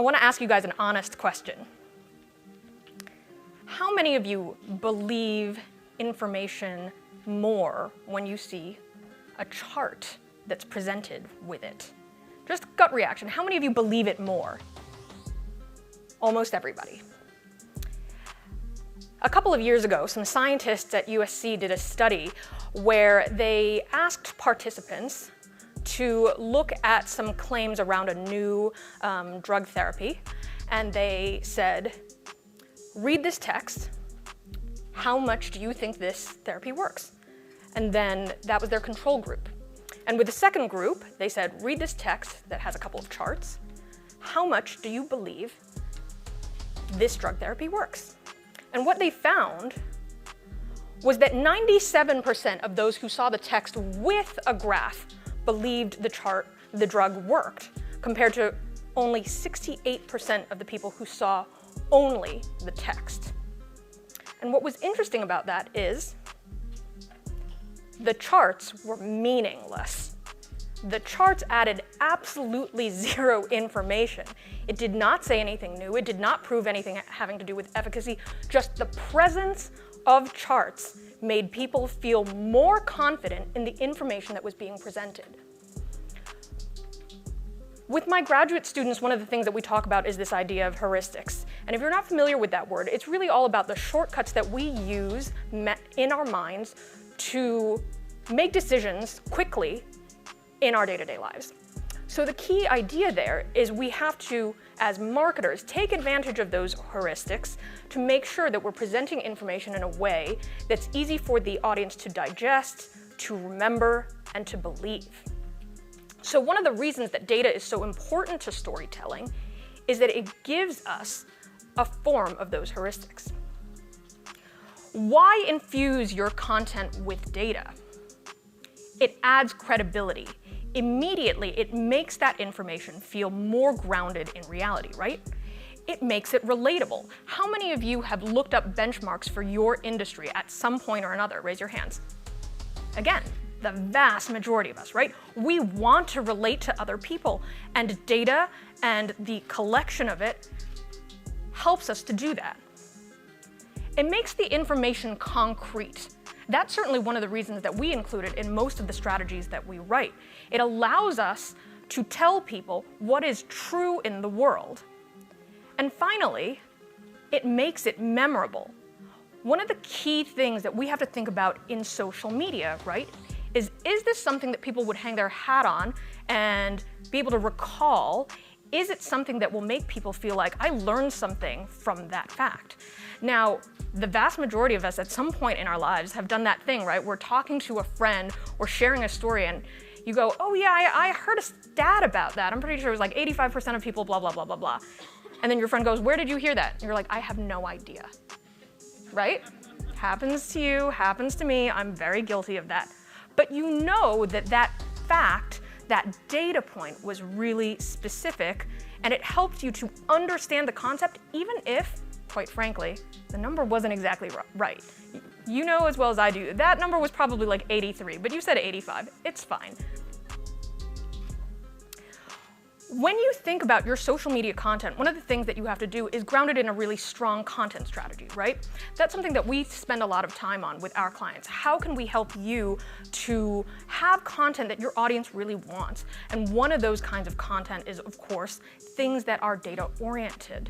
I want to ask you guys an honest question. How many of you believe information more when you see a chart that's presented with it? Just gut reaction. How many of you believe it more? Almost everybody. A couple of years ago, some scientists at USC did a study where they asked participants to look at some claims around a new drug therapy, and they said, read this text. How much do you think this therapy works? And then that was their control group. And with the second group, they said, read this text that has a couple of charts. How much do you believe this drug therapy works? And what they found was that 97% of those who saw the text with a graph believed the drug worked, compared to only 68% of the people who saw only the text. And what was interesting about that is the charts were meaningless. The charts added absolutely zero information. It did not say anything new. It did not prove anything having to do with efficacy. Just the presence of charts made people feel more confident in the information that was being presented. With my graduate students, one of the things that we talk about is this idea of heuristics. And if you're not familiar with that word, it's really all about the shortcuts that we use in our minds to make decisions quickly in our day-to-day lives. So the key idea there is we have to, as marketers, take advantage of those heuristics to make sure that we're presenting information in a way that's easy for the audience to digest, to remember, and to believe. So one of the reasons that data is so important to storytelling is that it gives us a form of those heuristics. Why infuse your content with data? It adds credibility. Immediately, it makes that information feel more grounded in reality, right? It makes it relatable. How many of you have looked up benchmarks for your industry at some point or another? Raise your hands. Again, the vast majority of us, right? We want to relate to other people, and data and the collection of it helps us to do that. It makes the information concrete. That's certainly one of the reasons that we include it in most of the strategies that we write. It allows us to tell people what is true in the world. And finally, it makes it memorable. One of the key things that we have to think about in social media, right, is this something that people would hang their hat on and be able to recall? Is it something that will make people feel like, I learned something from that fact? Now, the vast majority of us at some point in our lives have done that thing, right? We're talking to a friend or sharing a story and you go, oh yeah, I heard a stat about that. I'm pretty sure it was like 85% of people, blah, blah, blah, blah, blah. And then your friend goes, where did you hear that? And you're like, I have no idea, right? Happens to you, happens to me. I'm very guilty of that. But you know that that fact, that data point was really specific, and it helped you to understand the concept, even if, quite frankly, the number wasn't exactly right. You know as well as I do, that number was probably like 83, but you said 85. It's fine. When you think about your social media content, one of the things that you have to do is ground it in a really strong content strategy, right? That's something that we spend a lot of time on with our clients. How can we help you to have content that your audience really wants? And one of those kinds of content is, of course, things that are data-oriented.